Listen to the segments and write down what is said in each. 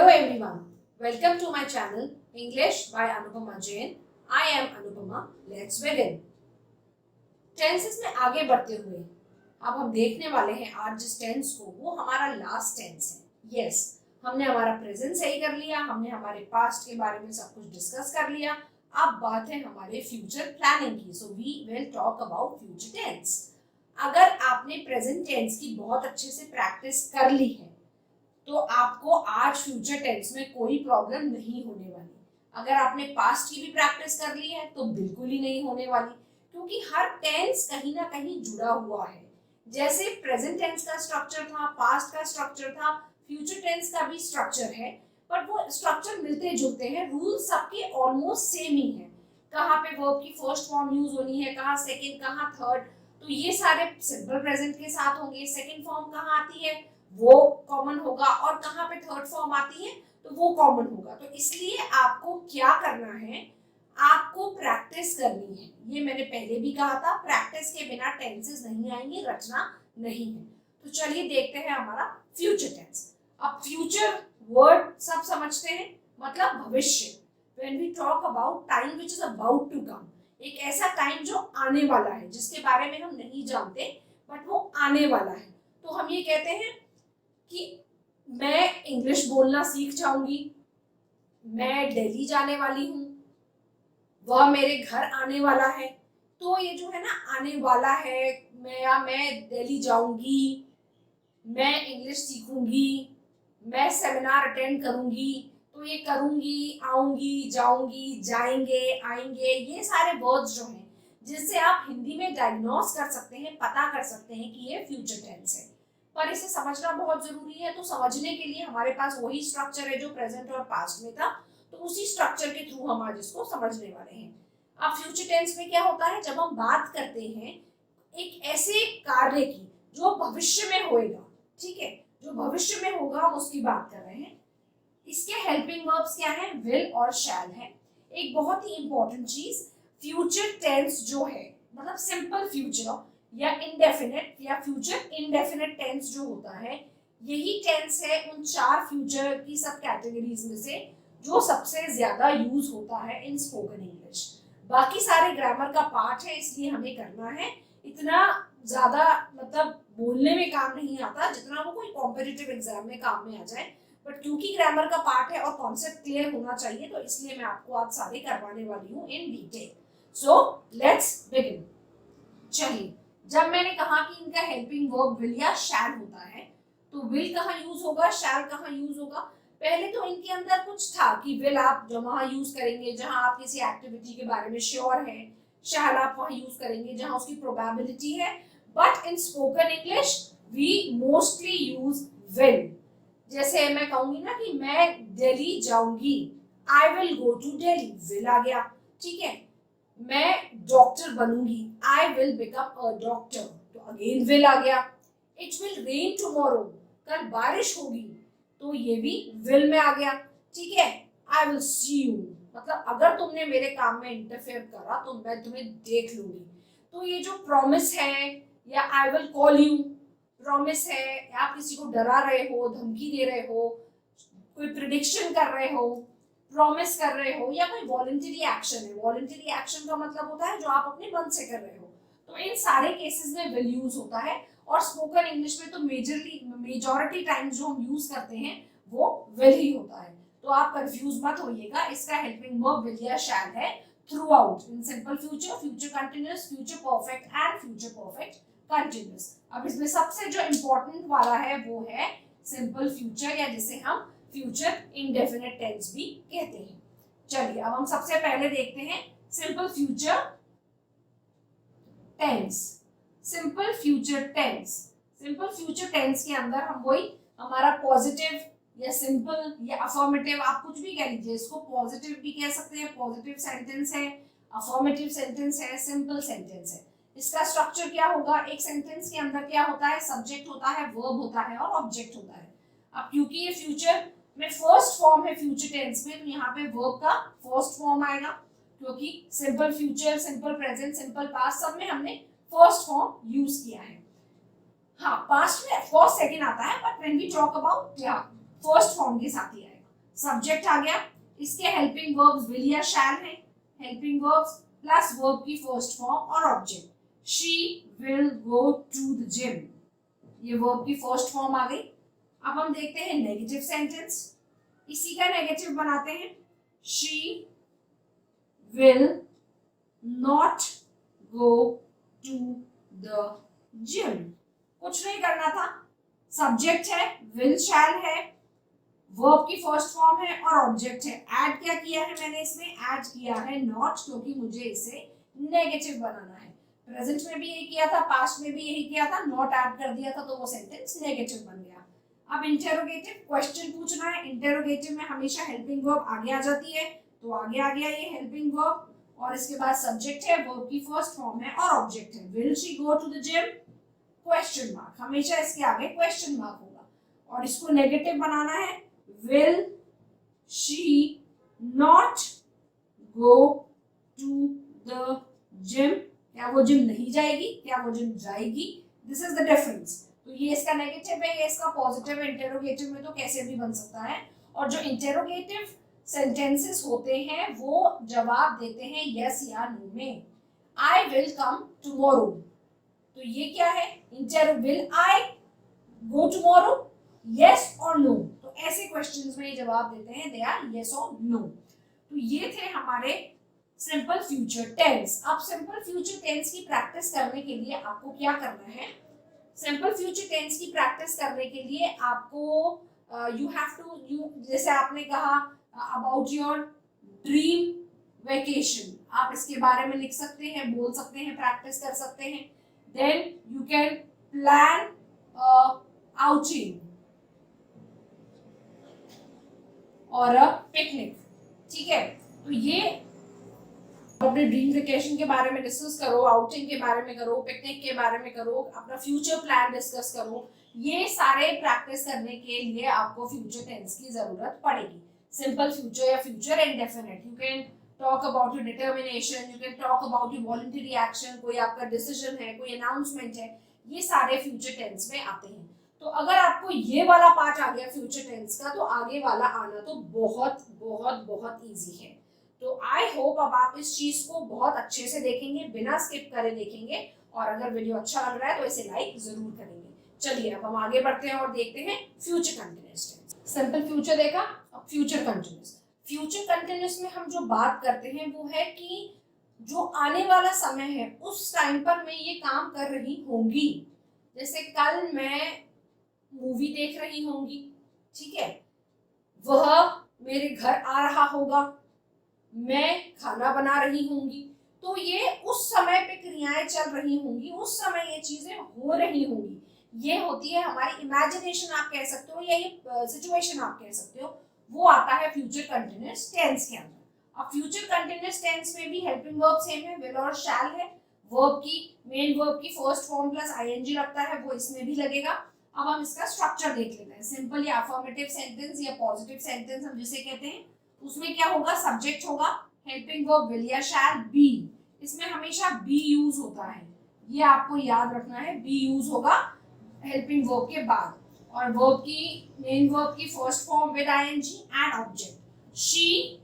Hello everyone, welcome to my channel English by Anupama Jain. I am Anupama. Let's begin. Tenses में आगे बढ़ते हुए अब हम देखने वाले हैं आज जिस टेंस को वो हमारा लास्ट टेंस है. यस, हमने हमारा प्रेजेंट सही कर लिया, हमने हमारे पास्ट के बारे में सब कुछ डिस्कस कर लिया. अब बात है हमारे फ्यूचर प्लानिंग की. So we will talk about future tense. अगर आपने प्रेजेंट टेंस की बहुत अच्छे से प्रैक्टिस कर ली है तो आपको आज फ्यूचर टेंस में कोई प्रॉब्लम नहीं होने वाली. अगर आपने पास्ट की भी प्रैक्टिस कर ली है तो बिल्कुल ही नहीं होने वाली, क्योंकि हर टेंस कहीं ना कहीं जुड़ा हुआ है. जैसे प्रेजेंट टेंस का स्ट्रक्चर था, पास्ट का स्ट्रक्चर था, फ्यूचर टेंस का भी स्ट्रक्चर है, पर वो स्ट्रक्चर मिलते जुलते हैं. रूल सबके ऑलमोस्ट सेम ही है. कहाँ पे वर्ब की फर्स्ट फॉर्म यूज होनी है, कहाँ सेकेंड, कहाँ थर्ड, तो ये सारे सिंपल प्रेजेंट के साथ होंगे. सेकेंड फॉर्म कहाँ आती है वो कॉमन होगा, और कहाँ पे थर्ड फॉर्म आती है तो वो कॉमन होगा. तो इसलिए आपको क्या करना है, आपको प्रैक्टिस करनी है. ये मैंने पहले भी कहा था, प्रैक्टिस के बिना टेंसेस नहीं आएंगे, रचना नहीं है. तो चलिए देखते हैं हमारा फ्यूचर टेंस. अब फ्यूचर वर्ड सब समझते हैं, मतलब भविष्य. When we talk about time which is about to come, एक ऐसा टाइम जो आने वाला है, जिसके बारे में हम नहीं जानते बट वो आने वाला है. तो हम ये कहते हैं कि मैं इंग्लिश बोलना सीख जाऊंगी, मैं दिल्ली जाने वाली हूँ, वह मेरे घर आने वाला है. तो ये जो है ना आने वाला है, मैं दिल्ली जाऊंगी, मैं इंग्लिश सीखूंगी, मैं सेमिनार अटेंड करूंगी. तो ये करूंगी, आऊंगी, जाऊंगी, जाएंगे, आएंगे, ये सारे वर्ड्स जो हैं जिससे आप हिंदी में डायग्नोस कर सकते हैं, पता कर सकते हैं कि ये फ्यूचर टेंस है. पर इसे समझना बहुत जरूरी है. तो समझने के लिए हमारे पास वही स्ट्रक्चर है जो प्रेजेंट और पास्ट में था, तो उसी स्ट्रक्चर के थ्रू हम आज इसको समझने वाले हैं. अब फ्यूचर टेंस में क्या होता है, जब हम बात करते हैं एक ऐसे कार्य की जो भविष्य में होएगा, ठीक है, जो भविष्य में होगा हम उसकी बात कर रहे हैं. इसके हेल्पिंग वर्ब्स क्या है, विल और शैल है. एक बहुत ही इंपॉर्टेंट चीज, फ्यूचर टेंस जो है, मतलब सिंपल फ्यूचर या इंडेफिनिट या फ्यूचर इंडेफिनिट टेंस जो होता है, यही टेंस है उन चार फ्यूचर की सब कैटेगरीज में से जो सबसे ज्यादा यूज होता है इन स्पोकन इंग्लिश. बाकी सारे ग्रामर का पार्ट है, इसलिए हमें करना है. इतना ज्यादा मतलब बोलने में काम नहीं आता जितना वो कोई कॉम्पिटिटिव एग्जाम में काम में आ जाए. बट क्योंकि ग्रामर का पार्ट है और कॉन्सेप्ट क्लियर होना चाहिए, तो इसलिए मैं आपको आज सारे करवाने वाली हूँ in detail. So let's begin. चलिए, जब मैंने कहा कि इनका हेल्पिंग वर्ब विल या शैल होता है, तो विल कहाँ यूज होगा, शैल कहाँ यूज होगा. पहले तो इनके अंदर कुछ था कि विल आप जो वहां यूज करेंगे जहां आप किसी एक्टिविटी के बारे में श्योर है, शैल आप वहां यूज करेंगे जहां उसकी प्रोबेबिलिटी है. But in spoken English we mostly use will. जैसे मैं कहूंगी ना कि मैं दिल्ली जाऊंगी, I will go to Delhi, will आ गया. ठीक है, मैं डॉक्टर बनूंगी, I will become a doctor, तो अगेन विल आ गया. इट विल रेन टुमारो, कल बारिश होगी, तो ये भी विल में आ गया. ठीक है, आई विल सी यू, मतलब अगर तुमने मेरे काम में इंटरफेयर करा तो मैं तुम्हें देख लूंगी. तो ये जो प्रॉमिस है या I will call you, promise है, या आप किसी को डरा रहे हो, धमकी दे रहे हो, कोई प्रिडिक्शन कर रहे हो, प्रॉमिस कर रहे हो, या कोई वॉलंटरी एक्शन है. वॉलंटरी एक्शन का मतलब होता है जो आप अपने मन से कर रहे हो. तो इन सारे केसेस में विल यूज होता है. और स्पोकन इंग्लिश में तो मेजॉरिटी टाइम जो हम यूज करते हैं वो विल ही होता है. तो आप कंफ्यूज मत होइएगा, इसका हेल्पिंग वर्ब विल या शैल है through out in simple future, future continuous, future perfect and future perfect continuous. अब इसमें सबसे जो इंपॉर्टेंट वाला है वो है सिंपल फ्यूचर, या जिसे हम फ्यूचर इंडेफिनिट टेंस भी कहते हैं. चलिए, अब हम सबसे पहले देखते हैं simple future tense. Simple future tense, simple future tense के अंदर हम वही हमारा पॉजिटिव या सिंपल या अफर्मेटिव, आप कुछ भी कह लीजिए, इसको पॉजिटिव भी कह सकते हैं, पॉजिटिव सेंटेंस है, अफर्मेटिव सेंटेंस है, सिंपल सेंटेंस है. इसका स्ट्रक्चर क्या होगा, एक सेंटेंस के अंदर क्या होता है, सब्जेक्ट होता है, वर्ब होता है और ऑब्जेक्ट होता है. अब क्योंकि ये फ्यूचर में फर्स्ट फॉर्म है फ्यूचर टेंस में, तो यहाँ पे वर्ब का फर्स्ट फॉर्म आएगा, क्योंकि simple future, simple present, simple past सब में हमने फर्स्ट फॉर्म यूज किया है. हाँ, पास्ट में ऑफ कोर्स सेकंड आता है, but when we talk about first form के साथ ही आएगा. सब्जेक्ट आ गया, इसके हेल्पिंग वर्ब्स विल या शैल है, हेल्पिंग वर्ब्स प्लस वर्ब की फर्स्ट फॉर्म और object, she will go to the gym, ये वर्ब की फर्स्ट फॉर्म आ गई। अब हम देखते हैं नेगेटिव सेंटेंस, इसी का नेगेटिव बनाते हैं, she will not go to the gym, कुछ नहीं करना था, सब्जेक्ट है, विल शैल है, वर्ब की फर्स्ट फॉर्म है और ऑब्जेक्ट है। ऐड क्या किया है मैंने इसमें, ऐड किया है नॉट, क्योंकि मुझे इसे नेगेटिव बनाना है। प्रेजेंट में भी यही किया था, पास्ट में भी यही किया था, नॉट ऐड कर दिया था तो वो सेंटेंस नेगेटिव बन गया। अब इंटेरोगेटिव, क्वेश्चन पूछना है, इंटेरोगेटिव में हमेशा हेल्पिंग वर्ब आगे आ जाती है, तो आगे आ गया ये हेल्पिंग वर्ब, और इसके बाद सब्जेक्ट है, वर्ब की फर्स्ट फॉर्म है और ऑब्जेक्ट है, will she go to the gym, question mark, हमेशा इसके आगे क्वेश्चन मार्क होगा। और इसको नेगेटिव बनाना है, will she not go to the gym, क्या वो जिम नहीं जाएगी, क्या वो जिम जाएगी, दिस इज द डिफरेंस। तो ये इसका नेगेटिव है, ये इसका पॉजिटिव है, इंटेरोगेटिव में तो कैसे भी बन सकता है। और जो इंटेरोगेटिव सेंटेंसेस होते हैं वो जवाब देते हैं यस या नो में। आई विल कम टुमारो, तो ये क्या है, will I go tomorrow, yes और नो, तो ऐसे क्वेश्चंस में ये जवाब देते हैं दे आर यस और नो। तो ये थे हमारे सिंपल फ्यूचर टेंस। अब सिंपल फ्यूचर टेंस की प्रैक्टिस करने के लिए आपको क्या करना है, सिंपल फ्यूचर टेंस की प्रैक्टिस करने के लिए आपको यू हैव टू, जैसे आपने कहा अबाउट योर ड्रीम वेकेशन, आप इसके बारे में लिख सकते हैं, बोल सकते हैं, प्रैक्टिस कर सकते हैं। Then you can plan outing or a picnic, ठीक है। तो ये अपने ड्रीम वेकेशन के बारे में डिस्कस करो, आउटिंग के बारे में करो, पिकनिक के बारे में करो, अपना फ्यूचर प्लान डिस्कस करो। ये सारे प्रैक्टिस करने के लिए आपको फ्यूचर टेंस की जरूरत पड़ेगी। सिंपल फ्यूचर या future indefinite, you can talk about your determination, you can talk about your voluntary action, कोई आपका डिसीजन है, कोई अनाउंसमेंट है, ये सारे फ्यूचर टेंस में आते हैं। तो अगर आपको ये वाला पार्ट आ गया फ्यूचर टेंस का, तो आगे वाला आना तो बहुत बहुत बहुत इजी है। तो आई होप अब आप इस चीज को बहुत अच्छे से देखेंगे, बिना स्किप करे देखेंगे, और अगर वीडियो अच्छा लग रहा है तो इसे लाइक जरूर करेंगे। चलिए अब हम आगे बढ़ते हैं और देखते हैं future continuous tense. Simple future देखा, अब फ्यूचर कंटिन्यूअस। फ्यूचर कंटिन्यूअस में हम जो बात करते हैं वो है कि जो आने वाला समय है उस टाइम पर मैं ये काम कर रही होंगी। जैसे कल मैं मूवी देख रही होंगी, ठीक है, वह मेरे घर आ रहा होगा, मैं खाना बना रही होंगी, तो ये उस समय पे क्रियाएं चल रही होंगी, उस समय ये चीजें हो रही होंगी। ये होती है हमारी इमेजिनेशन आप कह सकते हो, या ये सिचुएशन आप कह सकते हो, वो आता है फ्यूचर कंटिन्यूअस टेंस के अंदर। अब फ्यूचर कंटिन्यूअस टेंस में भी हेल्पिंग वर्ब सेम है, विल और शैल है, वर्ब की मेन वर्ब की फर्स्ट फॉर्म प्लस आईएनजी लगता है, वो इसमें भी लगेगा। अब हम इसका स्ट्रक्चर देख लेते हैं। सिंपल या अफर्मेटिव सेंटेंस या पॉजिटिव सेंटेंस हम जिसे कहते हैं, उसमें क्या होगा, सब्जेक्ट होगा, हेल्पिंग वर्ब विल या शैल, बी, इसमें हमेशा बी यूज होता है, ये आपको याद रखना है, बी यूज होगा हेल्पिंग वर्ब के बाद, और वर्ब की मेन वर्ब की first form with ING and object. She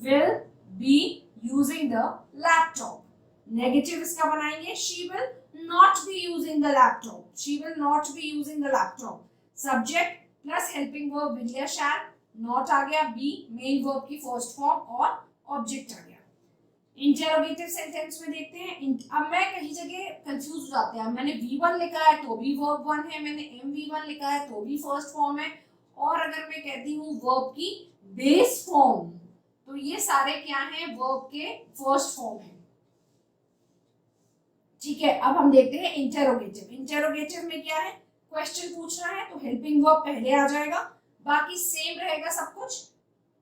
will be using the laptop. Negative इसका बनाएंगे, she will not be using the laptop, she will not be using the laptop। subject plus helping verb will या shall, not आ गया, be main verb की first form और object आ गया। Interrogative sentence में देखते हैं, अब मैं कहीं जगह कंफ्यूज हो जाते हैं, मैंने V1 लिखा है तो भी verb 1 है, मैंने MV1 लिखा है तो भी फर्स्ट फॉर्म है, और अगर मैं कहती हूँ verb की बेस फॉर्म, तो ये सारे क्या हैं, verb के फर्स्ट फॉर्म है, ठीक है। अब हम देखते हैं इंटेरोगेटिव। इंटेरोगेटिव में क्या है, क्वेश्चन पूछना है तो हेल्पिंग वर्ब पहले आ जाएगा, बाकी सेम रहेगा सब कुछ,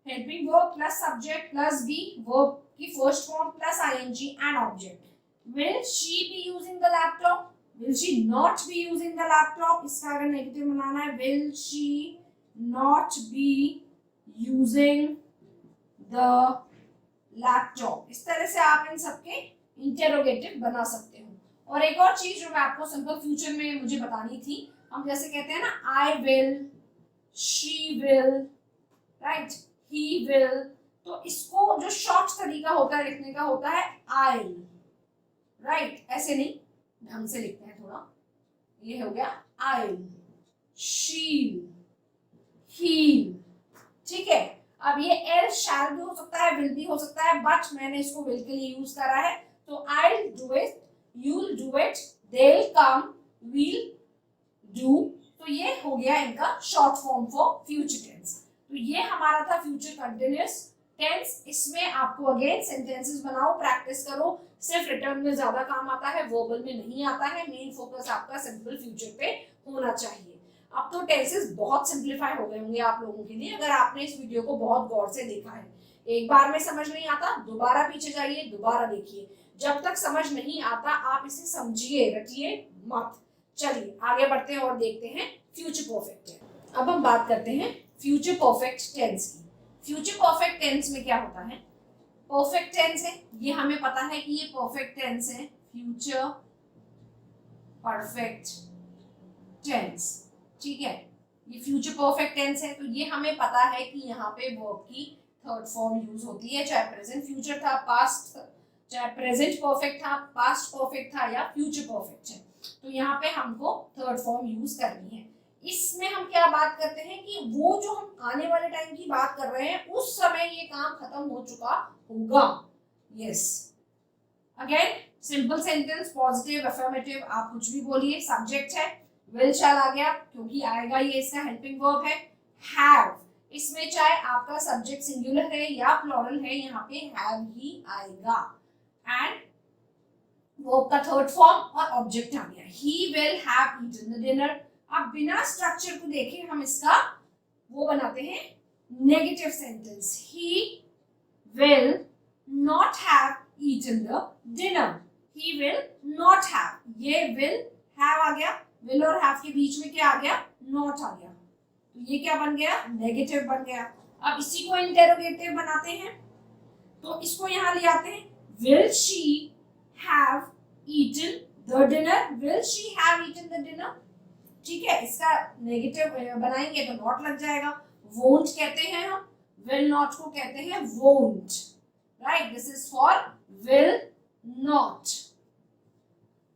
helping verb plus subject plus be, verb की first form plus ING and object. Will she be using the laptop, will she not be using the laptop, इसका अगर नेगेटिव बनाना है, will she not be using the laptop. इस तरह से आप इन सबके इंटेरोगेटिव बना सकते हो। और एक और चीज जो मैं आपको सिंपल फ्यूचर में मुझे बतानी थी, हम जैसे कहते हैं ना, I will, she will, right, he will, तो इसको जो शॉर्ट तरीका होता है लिखने का होता है आइल, राइट, ऐसे नहीं, ढंग से लिखते हैं थोड़ा, ये हो गया आइल, शील, हील, ठीक है। अब ये एल शैल भी हो सकता है, विल भी हो सकता है, बट मैंने इसको विल के लिए यूज करा है, तो I do it, you'll do it, they will come, we'll do, तो ये हो गया इनका short form for future tense. तो ये हमारा था फ्यूचर कंटिन्यूअस टेंस। इसमें आपको अगेन सेंटेंसेस बनाओ, प्रैक्टिस करो, सिर्फ रिटर्न में ज्यादा काम आता है, वर्बल में नहीं आता है। मेन फोकस आपका सिंपल फ्यूचर पे होना चाहिए। अब तो टेंसेस बहुत सिंप्लीफाई हो गए होंगे आप लोगों के लिए, अगर आपने इस वीडियो को बहुत गौर से देखा है। एक बार में समझ नहीं आता, दोबारा पीछे जाइए, दोबारा देखिए, जब तक समझ नहीं आता आप इसे समझिए, रटिए मत। चलिए आगे बढ़ते हैं और देखते हैं फ्यूचर परफेक्ट टेंस। अब हम बात करते हैं फ्यूचर परफेक्ट टेंस की। फ्यूचर परफेक्ट टेंस में क्या होता है, परफेक्ट टेंस है, ये हमें पता है कि ये परफेक्ट टेंस है, फ्यूचर परफेक्ट टेंस, ठीक है, ये फ्यूचर परफेक्ट टेंस है। तो ये हमें पता है कि यहाँ पे वर्ब की थर्ड फॉर्म यूज होती है, चाहे प्रेजेंट फ्यूचर था, पास्ट, चाहे प्रेजेंट परफेक्ट था, पास्ट परफेक्ट था, या फ्यूचर परफेक्ट है, तो यहाँ पे हमको थर्ड फॉर्म यूज करनी है। इसमें हम क्या बात करते हैं कि वो जो हम आने वाले टाइम की बात कर रहे हैं उस समय ये काम खत्म हो चुका होगा। Yes, again simple sentence, positive, affirmative, आप कुछ भी बोलिए। सब्जेक्ट है, विल शैल आ गया क्योंकि आएगा, ये इसका हेल्पिंग वर्ब है। हैव, इसमें चाहे आपका सब्जेक्ट सिंगुलर है या प्लूरल है, यहाँ पे हैव ही आएगा। एंड वर्ब का थर्ड फॉर्म और ऑब्जेक्ट आ गया, he will have eaten the dinner. अब बिना स्ट्रक्चर को देखे हम इसका वो बनाते हैं negative sentence, he will not have eaten the dinner, he will not have, ये विल हैव आ गया, विल और हैव के बीच में क्या आ गया, नॉट आ गया, तो ये क्या बन गया, नेगेटिव बन गया। अब इसी को इंटेरोगेटिव बनाते हैं, तो इसको यहां ले आते हैं, will she have eaten the dinner, will she have eaten the dinner, ठीक है, इसका नेगेटिव बनाएंगे तो नॉट लग जाएगा। वोंट कहते हैं हम, विल नॉट को कहते हैं won't, right, this is for will not.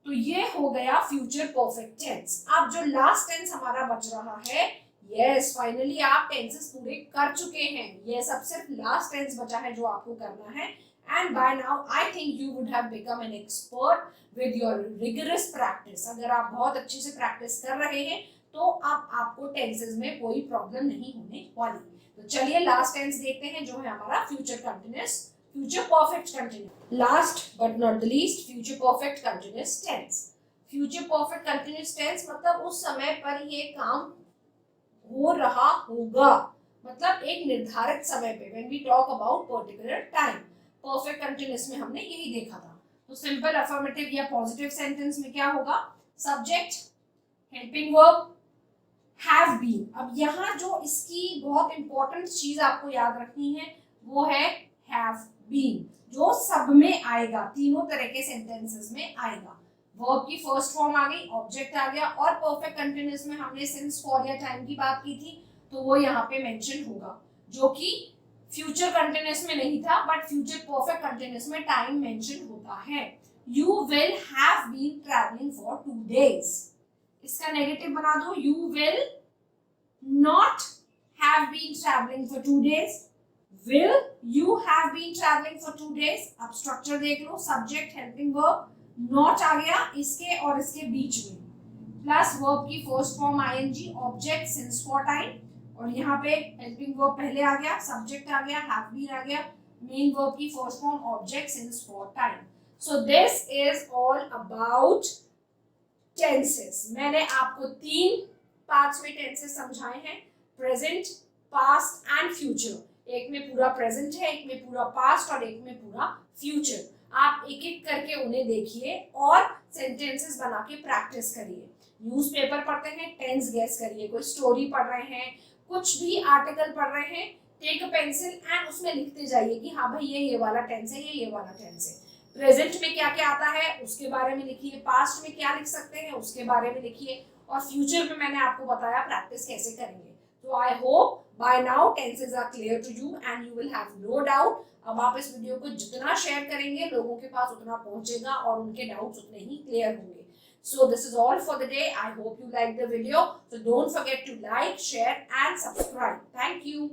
तो ये हो गया फ्यूचर परफेक्ट टेंस। अब जो लास्ट टेंस हमारा बच रहा है, यस फाइनली आप टेंसेस पूरे कर चुके हैं, ये सब सिर्फ लास्ट टेंस बचा है जो आपको करना है। And by now I think you would have become an expert with your rigorous practice. अगर आप बहुत अच्छे से प्रैक्टिस कर रहे हैं तो अब आपको टेंसेस में कोई प्रॉब्लम नहीं होने वाली। तो चलिए लास्ट टेंस देखते हैं जो है हमारा future continuous, future perfect continuous. Last but not the least, future perfect continuous tense. Future perfect continuous tense मतलब उस समय पर ये काम हो रहा होगा, मतलब एक निर्धारित समय पे, when we talk about particular time. Perfect continuous में हमने यही देखा था। तो सिंपल अफर्मेटिव या पॉजिटिव सेंटेंस में क्या होगा, subject, helping verb, have been. अब यहाँ जो इसकी बहुत इंपॉर्टेंट चीज आपको याद रखनी है वो है हैव बीन, जो सब में आएगा, तीनों तरह के सेंटेंसेस में आएगा। वर्ब की फर्स्ट फॉर्म आ गई, ऑब्जेक्ट आ गया, और परफेक्ट कंटिन्यूअस में हमने सिंस, फॉर या टाइम की बात की थी, तो वो यहाँ पे मेंशन होगा, जो कि फ्यूचर कंटिन्यूअस में नहीं था, बट फ्यूचर परफेक्ट कंटिन्यूअस में टाइम मेंशन होता है। You will have been travelling for 2 days, इसका नेगेटिव बना दो, you will not have been travelling for 2 days, will you have been traveling for 2 days। अब स्ट्रक्चर देख लो, सब्जेक्ट, हेल्पिंग वर्ब, नॉट आ गया इसके और इसके बीच में, प्लस वर्ब की first form ING, object since for time, और यहाँ पे हेल्पिंग वर्ब पहले आ गया, सब्जेक्ट आ गया, हैव बीन आ गया, मेन वर्ब की first form object since for time. So this is all about tenses. मैंने आपको 3 पार्ट्स में टेंसेस समझाए हैं, प्रेजेंट, पास्ट एंड फ्यूचर। एक में पूरा प्रेजेंट है, एक में पूरा पास्ट और एक में पूरा फ्यूचर। आप एक एक करके उन्हें देखिए और सेंटेंसेस बना के प्रैक्टिस करिए। न्यूज़पेपर पढ़ते हैं, टेंस गेस करिए, कोई स्टोरी पढ़ रहे हैं, कुछ भी आर्टिकल पढ़ रहे हैं, टेक अ पेंसिल एंड उसमें लिखते जाइए कि हाँ भाई ये वाला टेंस है, ये वाला टेंस है। प्रेजेंट में क्या क्या आता है उसके बारे में लिखिए, पास्ट में क्या लिख सकते हैं उसके बारे में लिखिए, और फ्यूचर में मैंने आपको बताया प्रैक्टिस कैसे करेंगे। तो I hope by now tenses are clear to you and you will have no doubt. अब आप इस वीडियो को जितना शेयर करेंगे लोगों के पास उतना पहुंचेगा और उनके डाउट्स उतने ही क्लियर होंगे। So this is all for the day. I hope you liked the video. So don't forget to like, share and subscribe. Thank you.